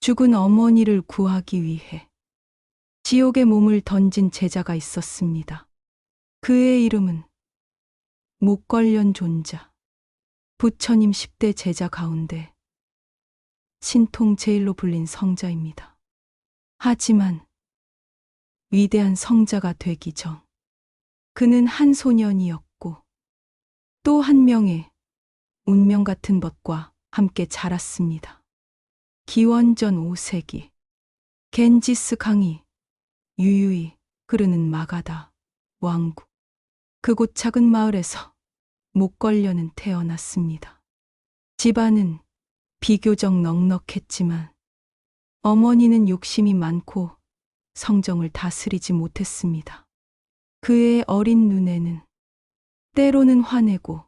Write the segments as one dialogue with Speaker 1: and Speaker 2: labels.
Speaker 1: 죽은 어머니를 구하기 위해 지옥에 몸을 던진 제자가 있었습니다. 그의 이름은 목걸련 존자. 부처님 10대 제자 가운데 신통 제일로 불린 성자입니다. 하지만 위대한 성자가 되기 전 그는 한 소년이었고 또 한 명의 운명 같은 벗과 함께 자랐습니다. 기원전 5세기 겐지스 강이 유유히 흐르는 마가다 왕국. 그곳 작은 마을에서 목걸련은 태어났습니다. 집안은 비교적 넉넉했지만 어머니는 욕심이 많고 성정을 다스리지 못했습니다. 그의 어린 눈에는 때로는 화내고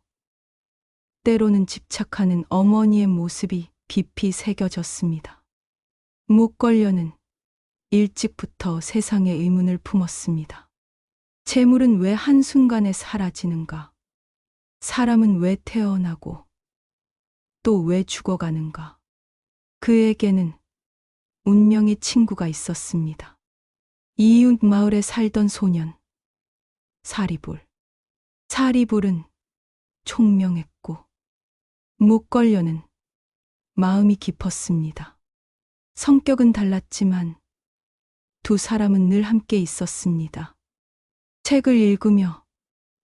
Speaker 1: 때로는 집착하는 어머니의 모습이 깊이 새겨졌습니다. 목걸련은 일찍부터 세상의 의문을 품었습니다. 재물은 왜 한순간에 사라지는가? 사람은 왜 태어나고 또 왜 죽어가는가? 그에게는 운명의 친구가 있었습니다. 이웃 마을에 살던 소년 사리불. 사리불은 총명했고 목걸련은 마음이 깊었습니다. 성격은 달랐지만 두 사람은 늘 함께 있었습니다. 책을 읽으며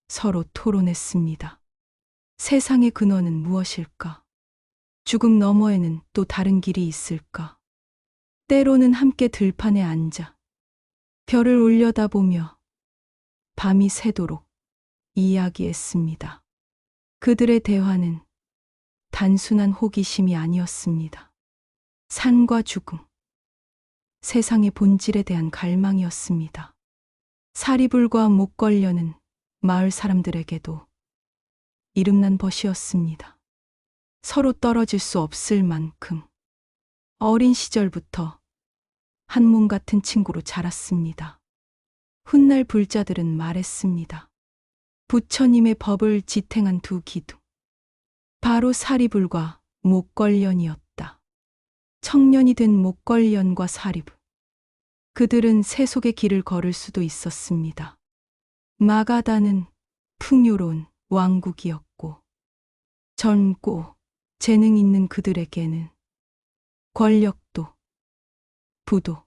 Speaker 1: 서로 토론했습니다. 세상의 근원은 무엇일까? 죽음 너머에는 또 다른 길이 있을까? 때로는 함께 들판에 앉아 별을 올려다보며 밤이 새도록 이야기했습니다. 그들의 대화는 단순한 호기심이 아니었습니다. 산과 죽음, 세상의 본질에 대한 갈망이었습니다. 사리불과 목걸련은 마을 사람들에게도 이름난 벗이었습니다. 서로 떨어질 수 없을 만큼 어린 시절부터 한 몸 같은 친구로 자랐습니다. 훗날 불자들은 말했습니다. 부처님의 법을 지탱한 두 기둥. 바로 사리불과 목걸련이었다. 청년이 된 목걸련과 사리불. 그들은 세속의 길을 걸을 수도 있었습니다. 마가다는 풍요로운 왕국이었고 젊고 재능 있는 그들에게는 권력도 부도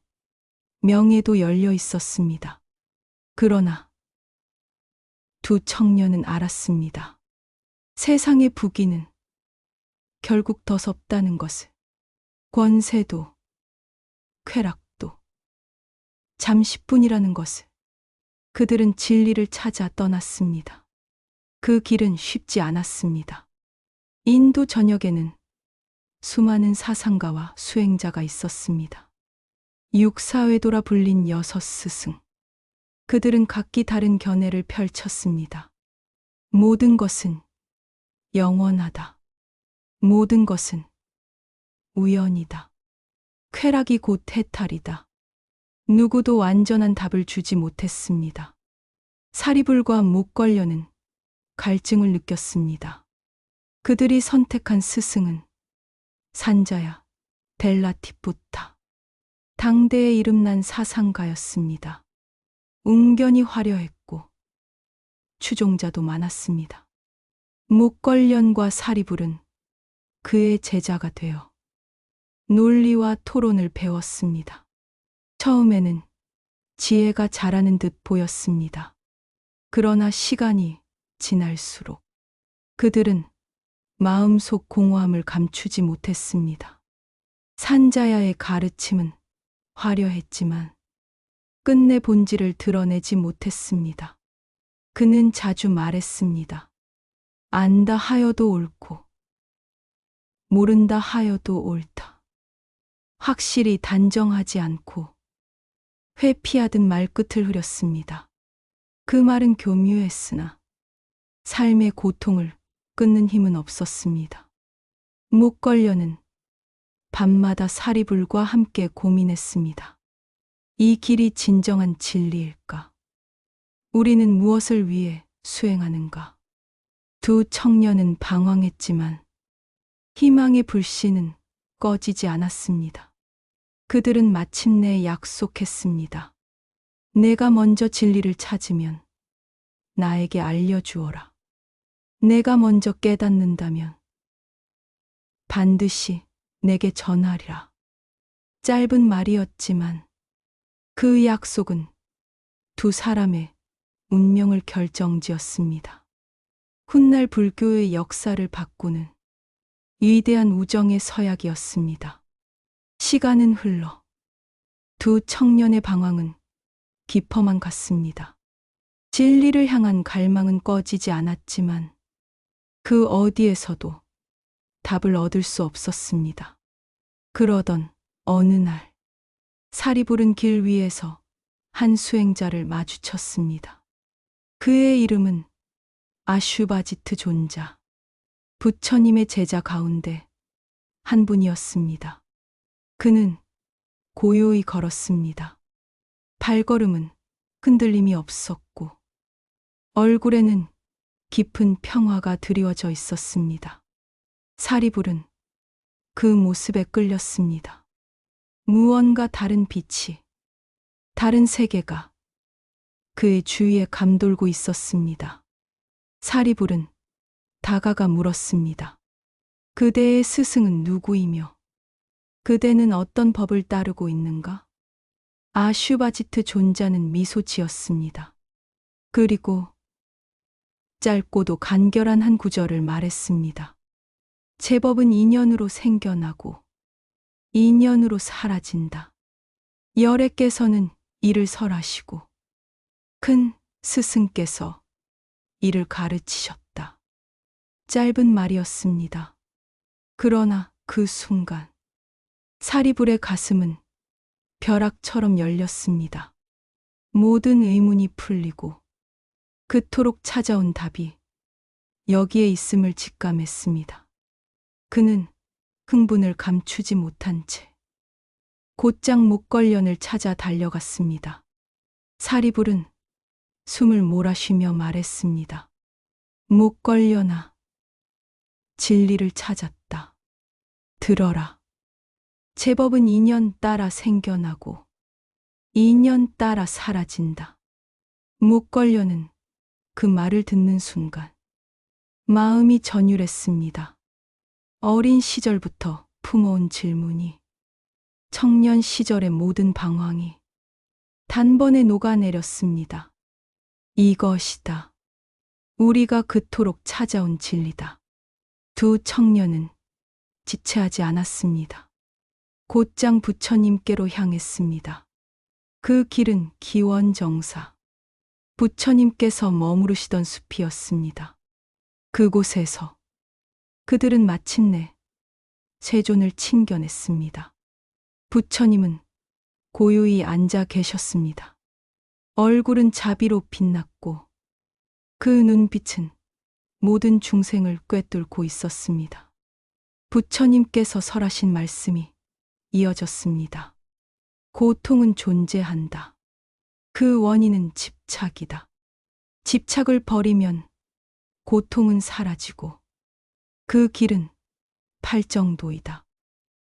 Speaker 1: 명예도 열려 있었습니다. 그러나 두 청년은 알았습니다. 세상의 부귀는 결국 더 섭다는 것을. 권세도 쾌락도 잠시뿐이라는 것을. 그들은 진리를 찾아 떠났습니다. 그 길은 쉽지 않았습니다. 인도 전역에는 수많은 사상가와 수행자가 있었습니다. 육사외도라 불린 6스승. 그들은 각기 다른 견해를 펼쳤습니다. 모든 것은 영원하다. 모든 것은 우연이다. 쾌락이 곧 해탈이다. 누구도 완전한 답을 주지 못했습니다. 사리불과 목걸련은 갈증을 느꼈습니다. 그들이 선택한 스승은 산자야 델라티푸타. 당대에 이름난 사상가였습니다. 웅변이 화려했고 추종자도 많았습니다. 목걸련과 사리불은 그의 제자가 되어 논리와 토론을 배웠습니다. 처음에는 지혜가 자라는 듯 보였습니다. 그러나 시간이 지날수록 그들은 마음속 공허함을 감추지 못했습니다. 산자야의 가르침은 화려했지만 끝내 본질을 드러내지 못했습니다. 그는 자주 말했습니다. 안다 하여도 옳고 모른다 하여도 옳다. 확실히 단정하지 않고 회피하듯 말끝을 흐렸습니다. 그 말은 교묘했으나 삶의 고통을 끊는 힘은 없었습니다. 목걸련은 밤마다 사리불과 함께 고민했습니다. 이 길이 진정한 진리일까? 우리는 무엇을 위해 수행하는가? 두 청년은 방황했지만 희망의 불씨는 꺼지지 않았습니다. 그들은 마침내 약속했습니다. 내가 먼저 진리를 찾으면 나에게 알려주어라. 내가 먼저 깨닫는다면 반드시 내게 전하리라. 짧은 말이었지만 그 약속은 두 사람의 운명을 결정지었습니다. 훗날 불교의 역사를 바꾸는 위대한 우정의 서약이었습니다. 시간은 흘러 두 청년의 방황은 깊어만 갔습니다. 진리를 향한 갈망은 꺼지지 않았지만 그 어디에서도 답을 얻을 수 없었습니다. 그러던 어느 날 살이 부른 길 위에서 한 수행자를 마주쳤습니다. 그의 이름은 아슈바지트 존자, 부처님의 제자 가운데 한 분이었습니다. 그는 고요히 걸었습니다. 발걸음은 흔들림이 없었고 얼굴에는 깊은 평화가 드리워져 있었습니다. 살이 부른 그 모습에 끌렸습니다. 무언가 다른 빛이, 다른 세계가 그의 주위에 감돌고 있었습니다. 살이 부른 다가가 물었습니다. 그대의 스승은 누구이며 그대는 어떤 법을 따르고 있는가? 아슈바지트 존자는 미소 지었습니다. 그리고 짧고도 간결한 한 구절을 말했습니다. 제 법은 인연으로 생겨나고 인연으로 사라진다. 열애께서는 이를 설하시고 큰 스승께서 이를 가르치셨다. 짧은 말이었습니다. 그러나 그 순간 사리불의 가슴은 벼락처럼 열렸습니다. 모든 의문이 풀리고 그토록 찾아온 답이 여기에 있음을 직감했습니다. 그는 흥분을 감추지 못한 채 곧장 목걸련을 찾아 달려갔습니다. 사리불은 숨을 몰아쉬며 말했습니다. 목걸련아, 진리를 찾았다. 들어라. 제법은 인연 따라 생겨나고 인연 따라 사라진다. 목걸련은 그 말을 듣는 순간 마음이 전율했습니다. 어린 시절부터 품어온 질문이, 청년 시절의 모든 방황이 단번에 녹아내렸습니다. 이것이다. 우리가 그토록 찾아온 진리다. 두 청년은 지체하지 않았습니다. 곧장 부처님께로 향했습니다. 그 길은 기원정사, 부처님께서 머무르시던 숲이었습니다. 그곳에서 그들은 마침내 세존을 친견했습니다. 부처님은 고요히 앉아 계셨습니다. 얼굴은 자비로 빛났고 그 눈빛은 모든 중생을 꿰뚫고 있었습니다. 부처님께서 설하신 말씀이 이어졌습니다. 고통은 존재한다. 그 원인은 집착이다. 집착을 버리면 고통은 사라지고 그 길은 팔정도이다.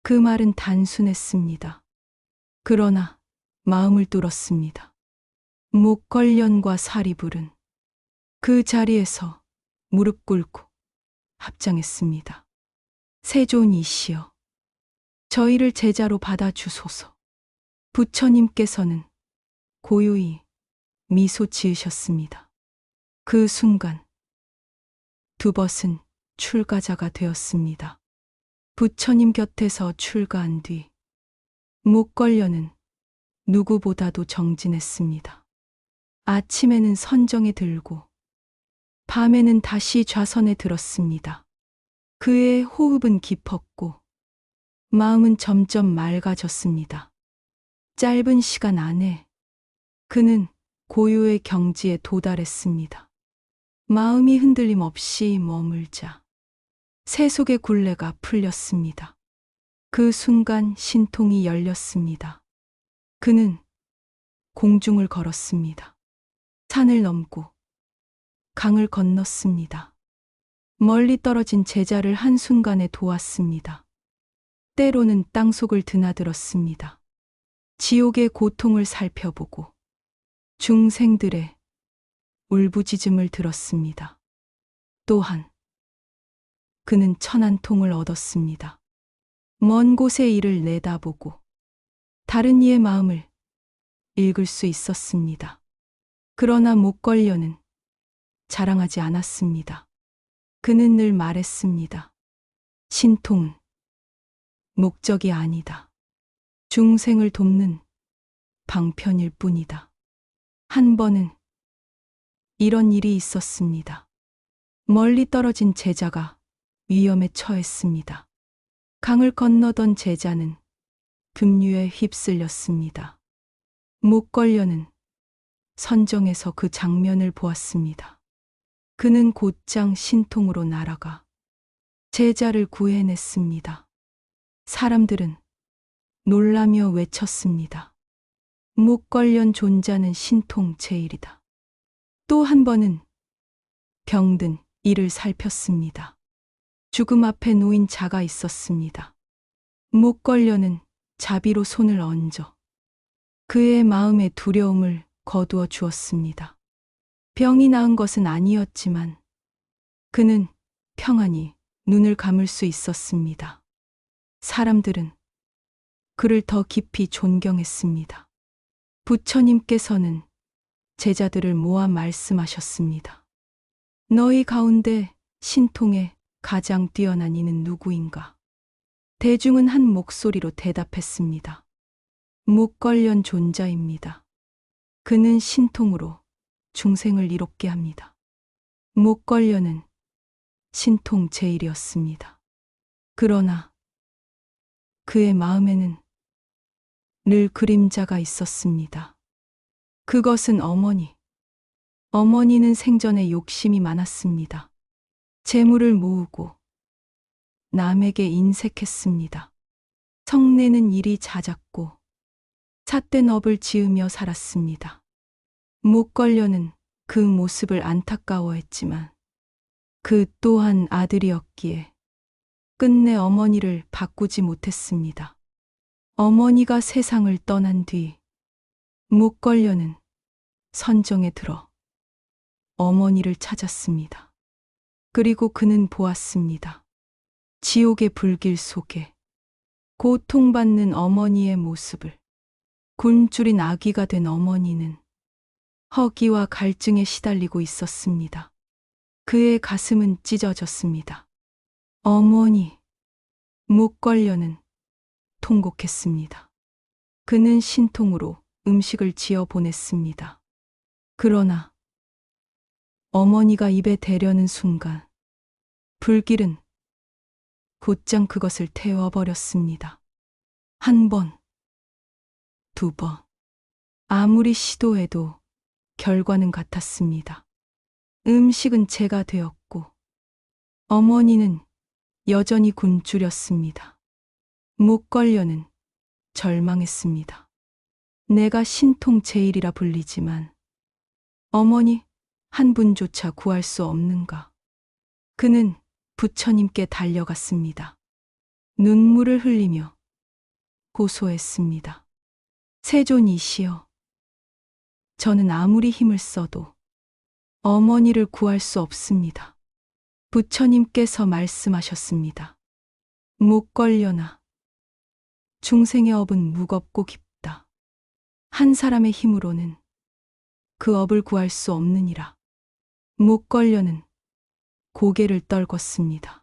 Speaker 1: 그 말은 단순했습니다. 그러나 마음을 뚫었습니다. 목걸련과 사리불은 그 자리에서 무릎 꿇고 합장했습니다. 세존이시여, 저희를 제자로 받아주소서. 부처님께서는 고요히 미소 지으셨습니다. 그 순간 두 벗은 출가자가 되었습니다. 부처님 곁에서 출가한 뒤 목걸련은 누구보다도 정진했습니다. 아침에는 선정에 들고 밤에는 다시 좌선에 들었습니다. 그의 호흡은 깊었고 마음은 점점 맑아졌습니다. 짧은 시간 안에 그는 고요의 경지에 도달했습니다. 마음이 흔들림 없이 머물자 새 속의 굴레가 풀렸습니다. 그 순간 신통이 열렸습니다. 그는 공중을 걸었습니다. 산을 넘고 강을 건넜습니다. 멀리 떨어진 제자를 한순간에 도왔습니다. 때로는 땅속을 드나들었습니다. 지옥의 고통을 살펴보고 중생들의 울부짖음을 들었습니다. 또한 그는 천안통을 얻었습니다. 먼 곳의 일을 내다보고 다른 이의 마음을 읽을 수 있었습니다. 그러나 목걸려는 자랑하지 않았습니다. 그는 늘 말했습니다. 신통은 목적이 아니다. 중생을 돕는 방편일 뿐이다. 한 번은 이런 일이 있었습니다. 멀리 떨어진 제자가 위험에 처했습니다. 강을 건너던 제자는 급류에 휩쓸렸습니다. 목걸려는 선정에서 그 장면을 보았습니다. 그는 곧장 신통으로 날아가 제자를 구해냈습니다. 사람들은 놀라며 외쳤습니다. 목걸련 존자는 신통 제일이다. 또 한 번은 병든 이를 살폈습니다. 죽음 앞에 놓인 자가 있었습니다. 목걸려는 자비로 손을 얹어 그의 마음의 두려움을 거두어 주었습니다. 병이 나은 것은 아니었지만 그는 평안히 눈을 감을 수 있었습니다. 사람들은 그를 더 깊이 존경했습니다. 부처님께서는 제자들을 모아 말씀하셨습니다. 너희 가운데 신통에 가장 뛰어난 이는 누구인가? 대중은 한 목소리로 대답했습니다. 목걸련 존자입니다. 그는 신통으로 중생을 이롭게 합니다. 목걸련은 신통 제일이었습니다. 그러나 그의 마음에는 늘 그림자가 있었습니다. 그것은 어머니. 어머니는 생전에 욕심이 많았습니다. 재물을 모으고 남에게 인색했습니다. 성내는 일이 잦았고 삿된 업을 지으며 살았습니다. 목걸려는 그 모습을 안타까워했지만 그 또한 아들이었기에 끝내 어머니를 바꾸지 못했습니다. 어머니가 세상을 떠난 뒤 목걸려는 선정에 들어 어머니를 찾았습니다. 그리고 그는 보았습니다. 지옥의 불길 속에 고통받는 어머니의 모습을. 굶주린 아기가 된 어머니는 허기와 갈증에 시달리고 있었습니다. 그의 가슴은 찢어졌습니다. 어머니, 목걸려는 통곡했습니다. 그는 신통으로 음식을 지어 보냈습니다. 그러나 어머니가 입에 대려는 순간 불길은 곧장 그것을 태워버렸습니다. 한 번, 두 번. 아무리 시도해도 결과는 같았습니다. 음식은 재가 되었고 어머니는 여전히 굶주렸습니다. 목걸려는 절망했습니다. 내가 신통 제일이라 불리지만 어머니 한 분조차 구할 수 없는가? 그는 부처님께 달려갔습니다. 눈물을 흘리며 고소했습니다. 세존이시여, 저는 아무리 힘을 써도 어머니를 구할 수 없습니다. 부처님께서 말씀하셨습니다. 목걸려나, 중생의 업은 무겁고 깊다. 한 사람의 힘으로는 그 업을 구할 수 없느니라. 목걸려는 고개를 떨궜습니다.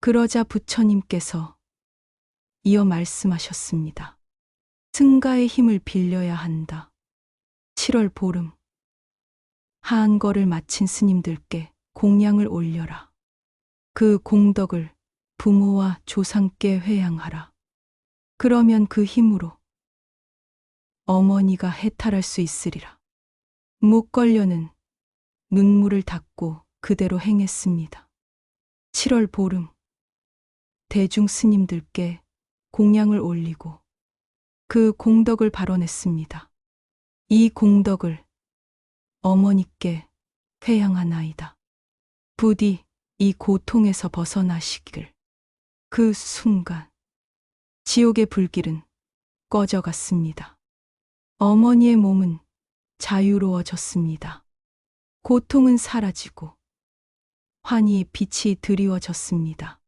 Speaker 1: 그러자 부처님께서 이어 말씀하셨습니다. 승가의 힘을 빌려야 한다. 7월 보름, 하한거를 마친 스님들께 공양을 올려라. 그 공덕을 부모와 조상께 회양하라. 그러면 그 힘으로 어머니가 해탈할 수 있으리라. 목걸려는 눈물을 닦고 그대로 행했습니다. 7월 보름, 대중 스님들께 공양을 올리고 그 공덕을 발언했습니다. 이 공덕을 어머니께 회양하나이다. 부디 이 고통에서 벗어나시기를. 그 순간 지옥의 불길은 꺼져갔습니다. 어머니의 몸은 자유로워졌습니다. 고통은 사라지고 환희의 빛이 드리워졌습니다.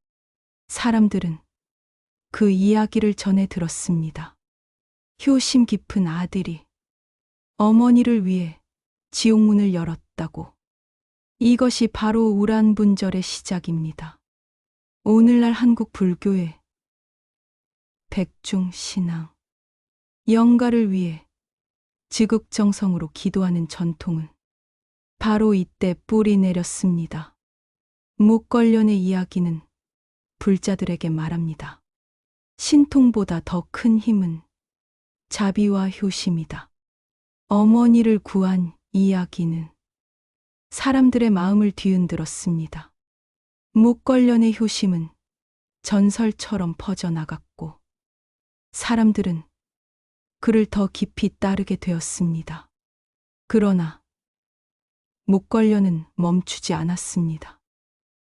Speaker 1: 사람들은 그 이야기를 전해 들었습니다. 효심 깊은 아들이 어머니를 위해 지옥문을 열었다고. 이것이 바로 우란분절의 시작입니다. 오늘날 한국 불교의 백중신앙, 영가를 위해 지극정성으로 기도하는 전통은 바로 이때 뿌리 내렸습니다. 묵걸련의 이야기는 불자들에게 말합니다. 신통보다 더 큰 힘은 자비와 효심이다. 어머니를 구한 이야기는 사람들의 마음을 뒤흔들었습니다. 묵걸련의 효심은 전설처럼 퍼져나갔고 사람들은 그를 더 깊이 따르게 되었습니다. 그러나 묵걸련은 멈추지 않았습니다.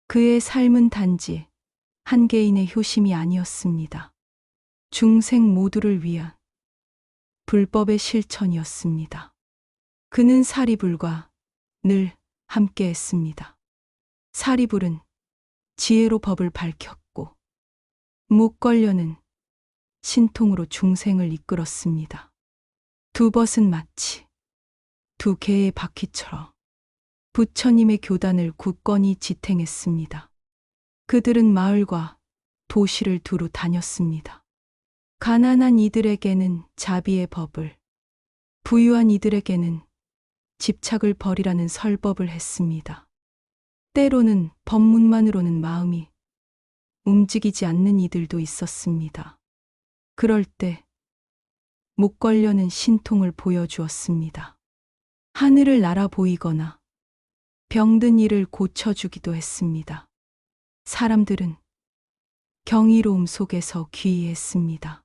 Speaker 1: 그의 삶은 단지 한 개인의 효심이 아니었습니다. 중생 모두를 위한 불법의 실천이었습니다. 그는 사리불과 늘 함께했습니다. 사리불은 지혜로 법을 밝혔고 묵걸련은 신통으로 중생을 이끌었습니다. 두 벗은 마치 두 개의 바퀴처럼 부처님의 교단을 굳건히 지탱했습니다. 그들은 마을과 도시를 두루 다녔습니다. 가난한 이들에게는 자비의 법을, 부유한 이들에게는 집착을 버리라는 설법을 했습니다. 때로는 법문만으로는 마음이 움직이지 않는 이들도 있었습니다. 그럴 때 묵걸련은 신통을 보여주었습니다. 하늘을 날아 보이거나 병든 이를 고쳐주기도 했습니다. 사람들은 경이로움 속에서 귀의했습니다.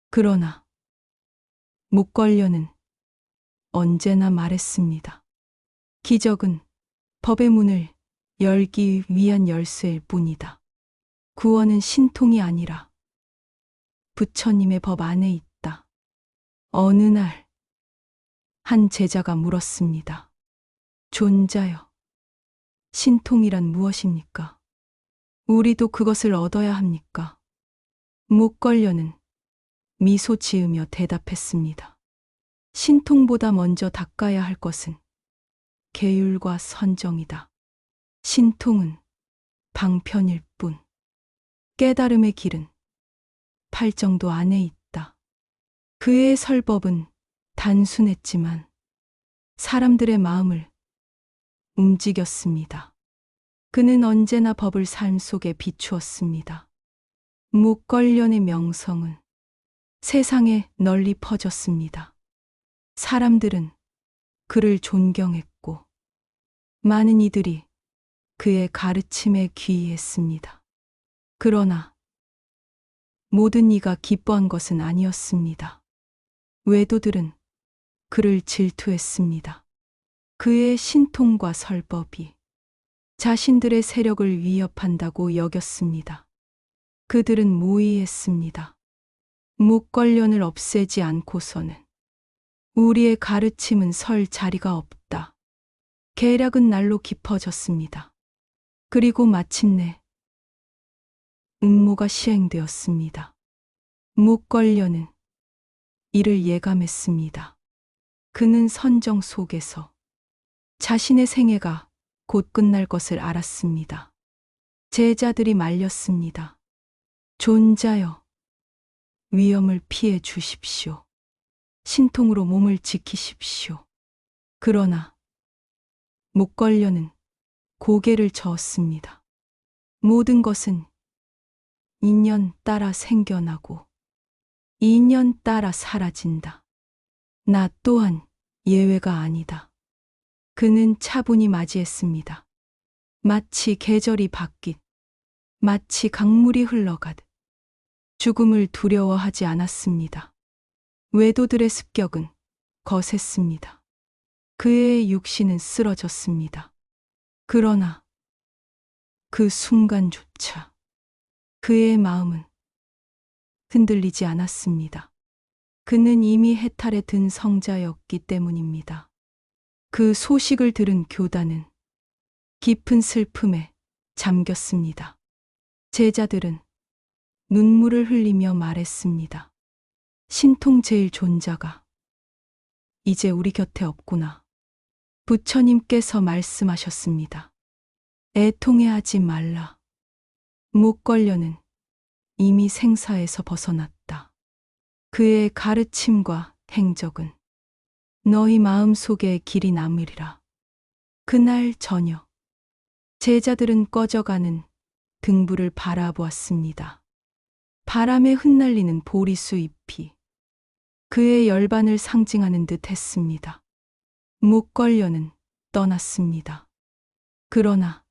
Speaker 1: 그러나 묵걸련은 언제나 말했습니다. 기적은 법의 문을 열기 위한 열쇠일 뿐이다. 구원은 신통이 아니라 부처님의 법 안에 있다. 어느 날 한 제자가 물었습니다. 존자여, 신통이란 무엇입니까? 우리도 그것을 얻어야 합니까? 묵걸련은 미소 지으며 대답했습니다. 신통보다 먼저 닦아야 할 것은 계율과 선정이다. 신통은 방편일 뿐. 깨달음의 길은 팔정도 안에 있다. 그의 설법은 단순했지만 사람들의 마음을 움직였습니다. 그는 언제나 법을 삶 속에 비추었습니다. 묵걸련의 명성은 세상에 널리 퍼졌습니다. 사람들은 그를 존경했고 많은 이들이 그의 가르침에 귀의했습니다. 그러나 모든 이가 기뻐한 것은 아니었습니다. 외도들은 그를 질투했습니다. 그의 신통과 설법이 자신들의 세력을 위협한다고 여겼습니다. 그들은 모의했습니다. 묵걸련을 없애지 않고서는 우리의 가르침은 설 자리가 없다. 계략은 날로 깊어졌습니다. 그리고 마침내 음모가 시행되었습니다. 묵걸련은 이를 예감했습니다. 그는 선정 속에서 자신의 생애가 곧 끝날 것을 알았습니다. 제자들이 말렸습니다. 존자여, 위험을 피해 주십시오. 신통으로 몸을 지키십시오. 그러나 묵걸련은 고개를 저었습니다. 모든 것은 인연 따라 생겨나고 인연 따라 사라진다. 나 또한 예외가 아니다. 그는 차분히 맞이했습니다. 마치 계절이 바뀐, 마치 강물이 흘러가듯 죽음을 두려워하지 않았습니다. 외도들의 습격은 거셌습니다. 그의 육신은 쓰러졌습니다. 그러나 그 순간조차 그의 마음은 흔들리지 않았습니다. 그는 이미 해탈에 든 성자였기 때문입니다. 그 소식을 들은 교단은 깊은 슬픔에 잠겼습니다. 제자들은 눈물을 흘리며 말했습니다. 신통 제1존자가 이제 우리 곁에 없구나. 부처님께서 말씀하셨습니다. 애통해하지 말라. 목걸려는 이미 생사에서 벗어났다. 그의 가르침과 행적은 너희 마음속에 길이 남으리라. 그날 저녁 제자들은 꺼져가는 등불을 바라보았습니다. 바람에 흩날리는 보리수 잎이 그의 열반을 상징하는 듯 했습니다. 목걸려는 떠났습니다. 그러나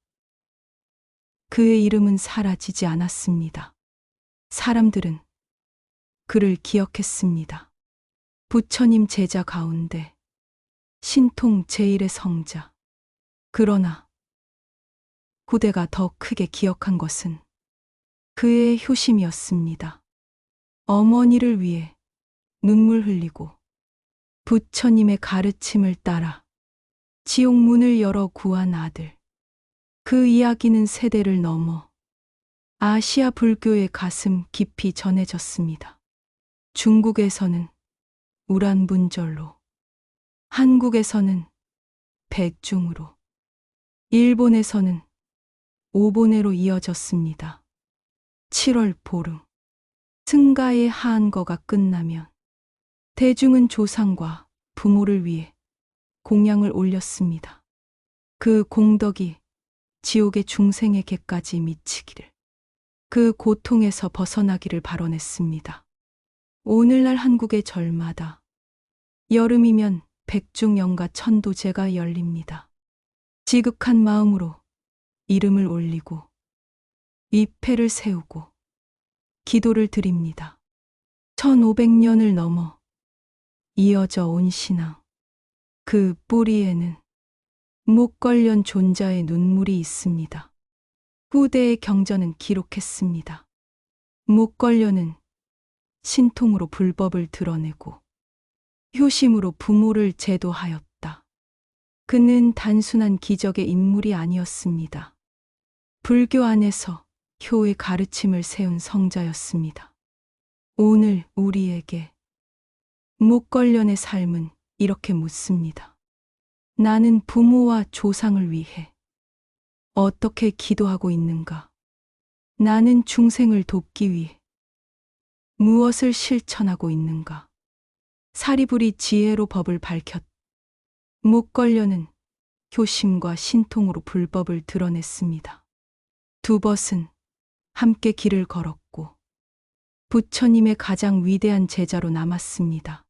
Speaker 1: 그의 이름은 사라지지 않았습니다. 사람들은 그를 기억했습니다. 부처님 제자 가운데 신통 제1의 성자. 그러나 고대가 더 크게 기억한 것은 그의 효심이었습니다. 어머니를 위해 눈물 흘리고 부처님의 가르침을 따라 지옥문을 열어 구한 아들. 그 이야기는 세대를 넘어 아시아 불교의 가슴 깊이 전해졌습니다. 중국에서는 우란분절로, 한국에서는 백중으로, 일본에서는 오보네로 이어졌습니다. 7월 보름, 승가의 하한거가 끝나면 대중은 조상과 부모를 위해 공양을 올렸습니다. 그 공덕이 지옥의 중생에게까지 미치기를, 그 고통에서 벗어나기를 발언했습니다. 오늘날 한국의 절마다 여름이면 백중연가 천도제가 열립니다. 지극한 마음으로 이름을 올리고 위패를 세우고 기도를 드립니다. 1500년을 넘어 이어져 온 신앙, 그 뿌리에는 목걸련 존자의 눈물이 있습니다. 후대의 경전은 기록했습니다. 목걸련은 신통으로 불법을 드러내고 효심으로 부모를 제도하였다. 그는 단순한 기적의 인물이 아니었습니다. 불교 안에서 효의 가르침을 세운 성자였습니다. 오늘 우리에게 목걸련의 삶은 이렇게 묻습니다. 나는 부모와 조상을 위해 어떻게 기도하고 있는가? 나는 중생을 돕기 위해 무엇을 실천하고 있는가? 사리불이 지혜로 법을 밝혔다. 목걸련은 효심과 신통으로 불법을 드러냈습니다. 두 벗은 함께 길을 걸었고 부처님의 가장 위대한 제자로 남았습니다.